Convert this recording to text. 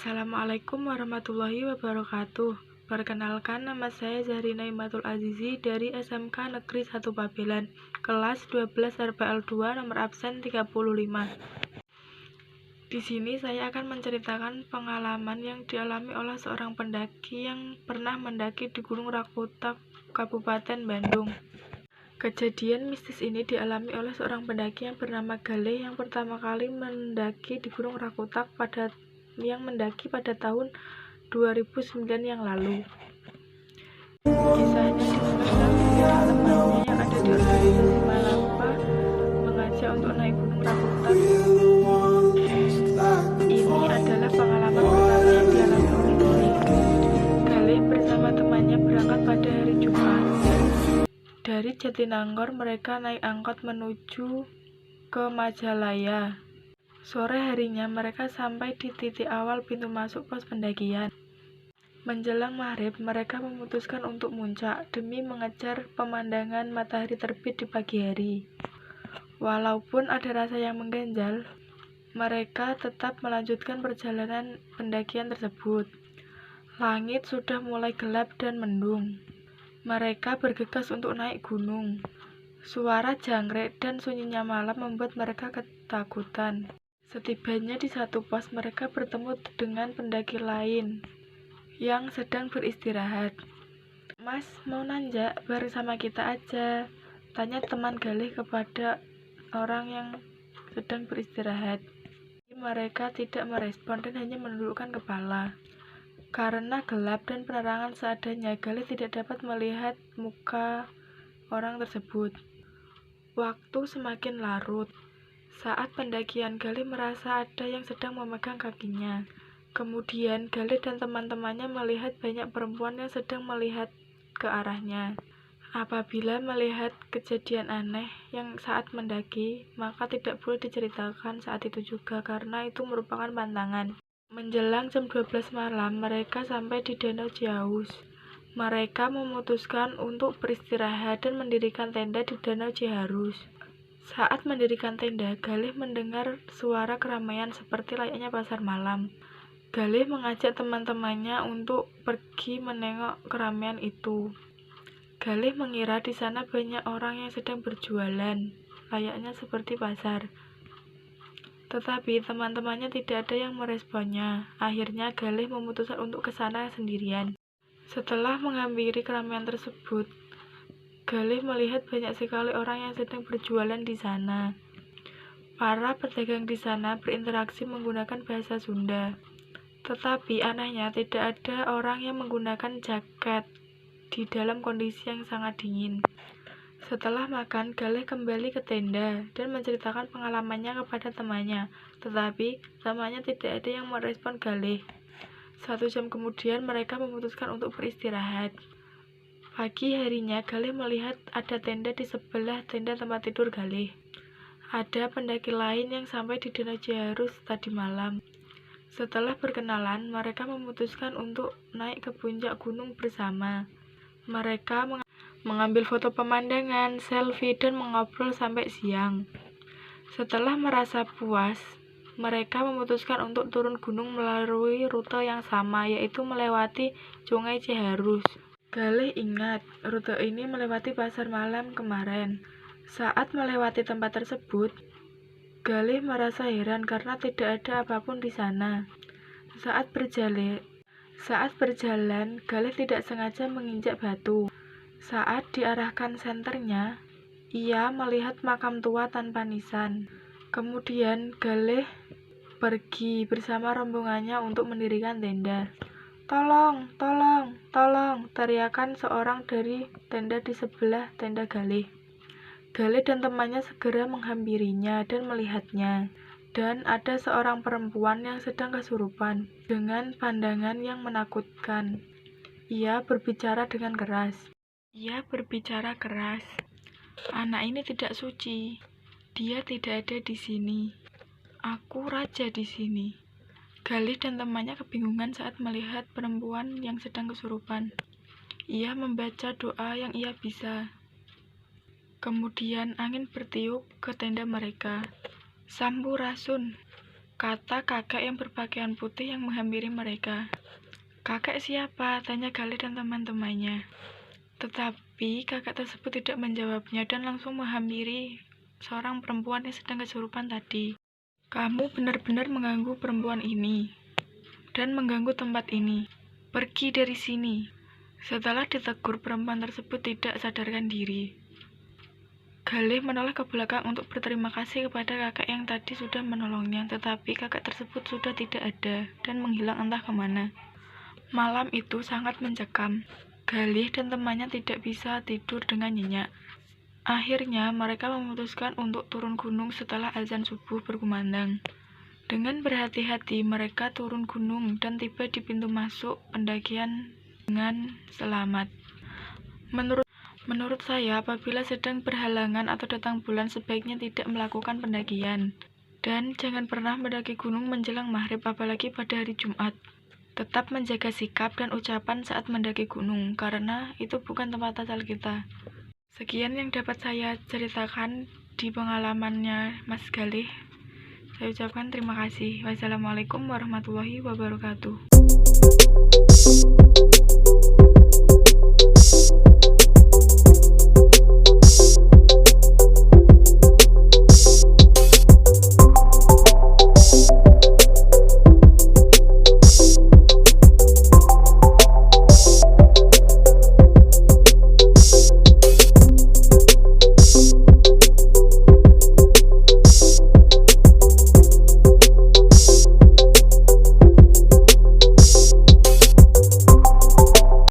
Assalamualaikum warahmatullahi wabarakatuh. Perkenalkan, nama saya Zahrina Imatul Azizi dari SMK Negeri 1 Babelan, kelas 12 RPL 2 nomor absen 35. Di sini saya akan menceritakan pengalaman yang dialami oleh seorang pendaki yang pernah mendaki di Gunung Rakutak, Kabupaten Bandung. Kejadian mistis ini dialami oleh seorang pendaki yang bernama Galih yang pertama kali mendaki di Gunung Rakutak pada tahun 2009 yang lalu. Kisahnya dimulai ketika temannya yang ada di organisasi Malapa mengajak untuk naik Gunung Rakutak. Ini adalah pengalaman pertama yang dialami oleh Galih. Galih bersama temannya berangkat pada hari Jumat. Dari Jatinangor mereka naik angkot menuju ke Majalaya. Sore harinya mereka sampai di titik awal pintu masuk pos pendakian. Menjelang maghrib, mereka memutuskan untuk muncak demi mengejar pemandangan matahari terbit di pagi hari. Walaupun ada rasa yang mengganjal, mereka tetap melanjutkan perjalanan pendakian tersebut. Langit sudah mulai gelap dan mendung. Mereka bergegas untuk naik gunung. Suara jangkrik dan sunyinya malam membuat mereka ketakutan. Setibanya di satu pos, mereka bertemu dengan pendaki lain yang sedang beristirahat. "Mas, mau nanjak bareng sama kita aja?" tanya teman Galih kepada orang yang sedang beristirahat. Mereka tidak merespon dan hanya menundukkan kepala. Karena gelap dan penerangan seadanya, Galih tidak dapat melihat muka orang tersebut. Waktu semakin larut. Saat pendakian, Galih merasa ada yang sedang memegang kakinya. Kemudian, Galih dan teman-temannya melihat banyak perempuan yang sedang melihat ke arahnya. Apabila melihat kejadian aneh yang saat mendaki, maka tidak boleh diceritakan saat itu juga karena itu merupakan pantangan. Menjelang jam 12 malam, mereka sampai di Danau Ciaus. Mereka memutuskan untuk beristirahat dan mendirikan tenda di Danau Ciharus. Saat mendirikan tenda, Galih mendengar suara keramaian seperti layaknya pasar malam. Galih mengajak teman-temannya untuk pergi menengok keramaian itu. Galih mengira di sana banyak orang yang sedang berjualan, layaknya seperti pasar. Tetapi teman-temannya tidak ada yang meresponnya. Akhirnya Galih memutuskan untuk ke sana sendirian. Setelah menghampiri keramaian tersebut, Galih melihat banyak sekali orang yang sedang berjualan di sana. Para pedagang di sana berinteraksi menggunakan bahasa Sunda. Tetapi anehnya tidak ada orang yang menggunakan jaket di dalam kondisi yang sangat dingin. Setelah makan, Galih kembali ke tenda dan menceritakan pengalamannya kepada temannya. Tetapi temannya tidak ada yang merespon Galih. 1 jam kemudian mereka memutuskan untuk beristirahat. Pagi harinya, Galih melihat ada tenda di sebelah tenda tempat tidur Galih. Ada pendaki lain yang sampai di Danau Ciharus tadi malam. Setelah berkenalan, mereka memutuskan untuk naik ke puncak gunung bersama. Mereka mengambil foto pemandangan, selfie, dan mengobrol sampai siang. Setelah merasa puas, mereka memutuskan untuk turun gunung melalui rute yang sama, yaitu melewati Sungai Ciharus. Galih ingat, rute ini melewati pasar malam kemarin. Saat melewati tempat tersebut, Galih merasa heran karena tidak ada apapun di sana. Saat berjalan, Galih tidak sengaja menginjak batu. Saat diarahkan senternya, ia melihat makam tua tanpa nisan. Kemudian Galih pergi bersama rombongannya untuk mendirikan tenda. "Tolong, tolong, tolong!" teriakan seorang dari tenda di sebelah tenda Galih. Galih dan temannya segera menghampirinya dan melihatnya. Dan ada seorang perempuan yang sedang kesurupan dengan pandangan yang menakutkan. Ia berbicara keras. "Anak ini tidak suci. Dia tidak ada di sini. Aku raja di sini." Galih dan temannya kebingungan saat melihat perempuan yang sedang kesurupan. Ia membaca doa yang ia bisa. Kemudian angin bertiup ke tenda mereka. "Sampurasun, kata kakek yang berpakaian putih yang menghampiri mereka. "Kakek siapa?" tanya Galih dan teman-temannya. Tetapi kakek tersebut tidak menjawabnya dan langsung menghampiri seorang perempuan yang sedang kesurupan tadi. "Kamu benar-benar mengganggu perempuan ini dan mengganggu tempat ini. Pergi dari sini." Setelah ditegur, perempuan tersebut tidak sadarkan diri. Galih menoleh ke belakang untuk berterima kasih kepada kakek yang tadi sudah menolongnya, tetapi kakek tersebut sudah tidak ada dan menghilang entah kemana. Malam itu sangat mencekam. Galih dan temannya tidak bisa tidur dengan nyenyak. Akhirnya mereka memutuskan untuk turun gunung setelah azan subuh berkumandang. Dengan berhati-hati mereka turun gunung dan tiba di pintu masuk pendakian dengan selamat. Menurut saya, apabila sedang berhalangan atau datang bulan, sebaiknya tidak melakukan pendakian. Dan jangan pernah mendaki gunung menjelang maghrib, apalagi pada hari Jumat. Tetap menjaga sikap dan ucapan saat mendaki gunung, karena itu bukan tempat asal kita. Sekian yang dapat saya ceritakan di pengalamannya Mas Galih. Saya ucapkan terima kasih. Wassalamualaikum warahmatullahi wabarakatuh.